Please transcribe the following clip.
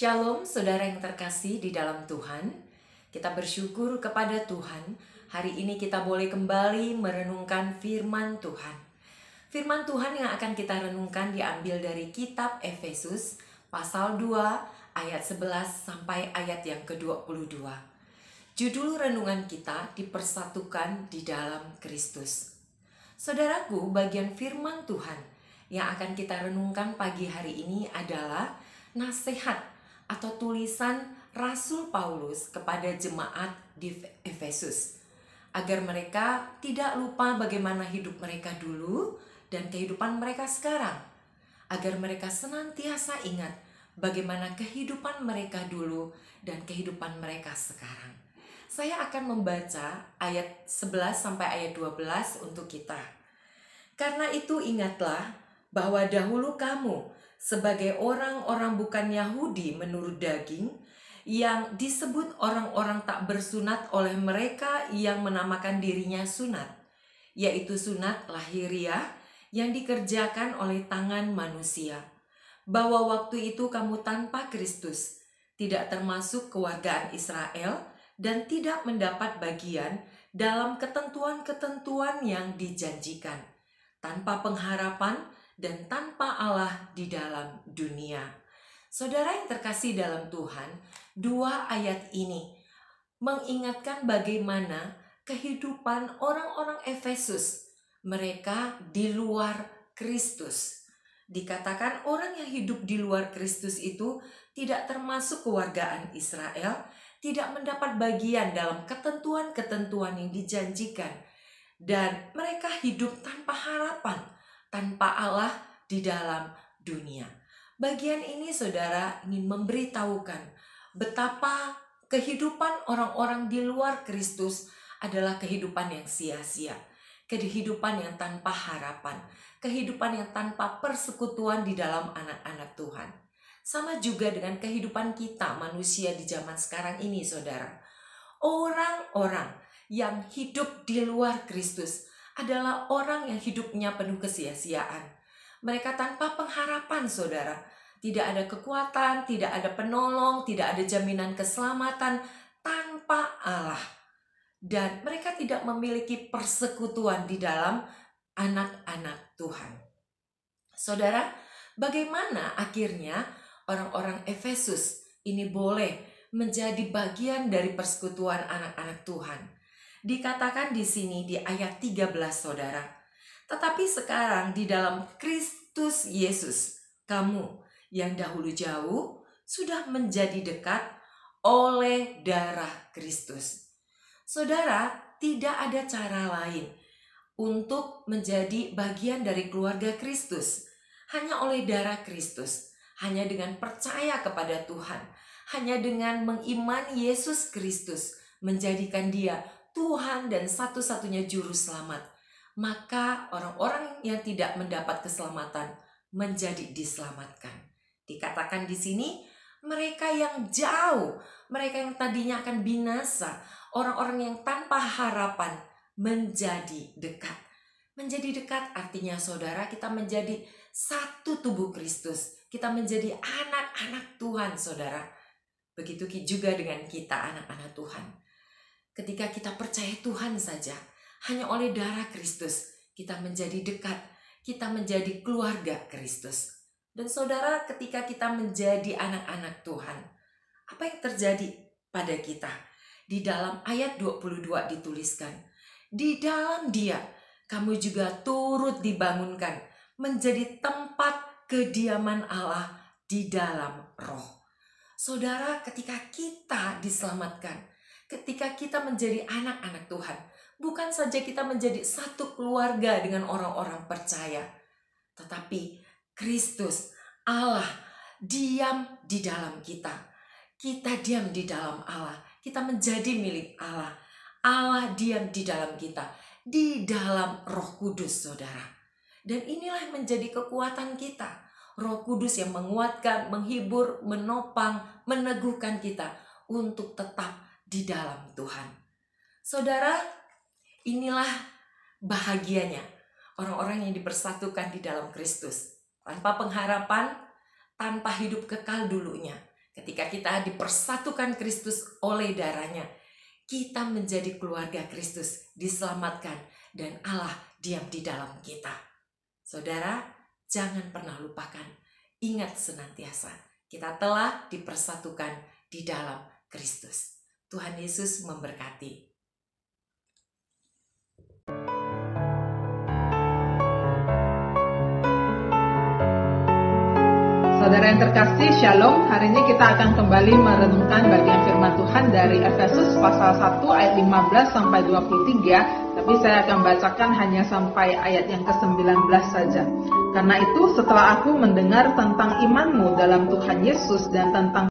Shalom saudara yang terkasih di dalam Tuhan. Kita bersyukur kepada Tuhan. Hari ini kita boleh kembali merenungkan firman Tuhan. Firman Tuhan yang akan kita renungkan diambil dari kitab Efesus pasal 2 ayat 11 sampai ayat yang ke-22. Judul renungan kita dipersatukan di dalam Kristus. Saudaraku, bagian firman Tuhan yang akan kita renungkan pagi hari ini adalah nasihat atau tulisan Rasul Paulus kepada jemaat di Efesus, agar mereka tidak lupa bagaimana hidup mereka dulu dan kehidupan mereka sekarang, agar mereka senantiasa ingat bagaimana kehidupan mereka dulu dan kehidupan mereka sekarang. Saya akan membaca ayat 11 sampai ayat 12 untuk kita. Karena itu ingatlah bahwa dahulu kamu sebagai orang-orang bukan Yahudi menurut daging, yang disebut orang-orang tak bersunat oleh mereka yang menamakan dirinya sunat, yaitu sunat lahiriah yang dikerjakan oleh tangan manusia. Bahwa waktu itu kamu tanpa Kristus, tidak termasuk kewargaan Israel, dan tidak mendapat bagian dalam ketentuan-ketentuan yang dijanjikan, tanpa pengharapan dan tanpa Allah di dalam dunia. Saudara yang terkasih dalam Tuhan, dua ayat ini mengingatkan bagaimana kehidupan orang-orang Efesus, mereka di luar Kristus. Dikatakan orang yang hidup di luar Kristus itu tidak termasuk kewargaan Israel, tidak mendapat bagian dalam ketentuan-ketentuan yang dijanjikan, dan mereka hidup tanpa harapan, tanpa Allah di dalam dunia. Bagian ini saudara ingin memberitahukan betapa kehidupan orang-orang di luar Kristus adalah kehidupan yang sia-sia, kehidupan yang tanpa harapan, kehidupan yang tanpa persekutuan di dalam anak-anak Tuhan. Sama juga dengan kehidupan kita manusia di zaman sekarang ini saudara. Orang-orang yang hidup di luar Kristus adalah orang yang hidupnya penuh kesia-siaan. Mereka tanpa pengharapan saudara. Tidak ada kekuatan, tidak ada penolong, tidak ada jaminan keselamatan tanpa Allah. Dan mereka tidak memiliki persekutuan di dalam anak-anak Tuhan. Saudara, bagaimana akhirnya orang-orang Efesus ini boleh menjadi bagian dari persekutuan anak-anak Tuhan? Dikatakan di sini di ayat 13 saudara. Tetapi sekarang di dalam Kristus Yesus, kamu yang dahulu jauh sudah menjadi dekat oleh darah Kristus. Saudara, tidak ada cara lain untuk menjadi bagian dari keluarga Kristus. Hanya oleh darah Kristus, hanya dengan percaya kepada Tuhan, hanya dengan mengimani Yesus Kristus, menjadikan Dia Tuhan dan satu-satunya juru selamat, maka orang-orang yang tidak mendapat keselamatan menjadi diselamatkan. Dikatakan di sini, mereka yang jauh, mereka yang tadinya akan binasa, orang-orang yang tanpa harapan menjadi dekat. Menjadi dekat artinya saudara, kita menjadi satu tubuh Kristus. Kita menjadi anak-anak Tuhan saudara. Begitu juga dengan kita anak-anak Tuhan. Ketika kita percaya Tuhan saja, hanya oleh darah Kristus kita menjadi dekat, kita menjadi keluarga Kristus. Dan saudara, ketika kita menjadi anak-anak Tuhan, apa yang terjadi pada kita? Di dalam ayat 22 dituliskan, di dalam Dia kamu juga turut dibangunkan menjadi tempat kediaman Allah di dalam Roh. Saudara, ketika kita diselamatkan, ketika kita menjadi anak-anak Tuhan, bukan saja kita menjadi satu keluarga dengan orang-orang percaya, tetapi Kristus, Allah, diam di dalam kita. Kita diam di dalam Allah. Kita menjadi milik Allah. Allah diam di dalam kita, di dalam Roh Kudus, saudara. Dan inilah yang menjadi kekuatan kita. Roh Kudus yang menguatkan, menghibur, menopang, meneguhkan kita untuk tetap di dalam Tuhan. Saudara, inilah bahagianya orang-orang yang dipersatukan di dalam Kristus. Tanpa pengharapan, tanpa hidup kekal dulunya. Ketika kita dipersatukan Kristus oleh darahnya, kita menjadi keluarga Kristus, diselamatkan, dan Allah diam di dalam kita. Saudara, jangan pernah lupakan, ingat senantiasa, kita telah dipersatukan di dalam Kristus. Tuhan Yesus memberkati. Saudara yang terkasih, Shalom. Hari ini kita akan kembali merenungkan bagian firman Tuhan dari Efesus pasal 1 ayat 15 sampai 23. Tapi saya akan bacakan hanya sampai ayat yang ke-19 saja. Karena itu, setelah aku mendengar tentang imanmu dalam Tuhan Yesus dan tentang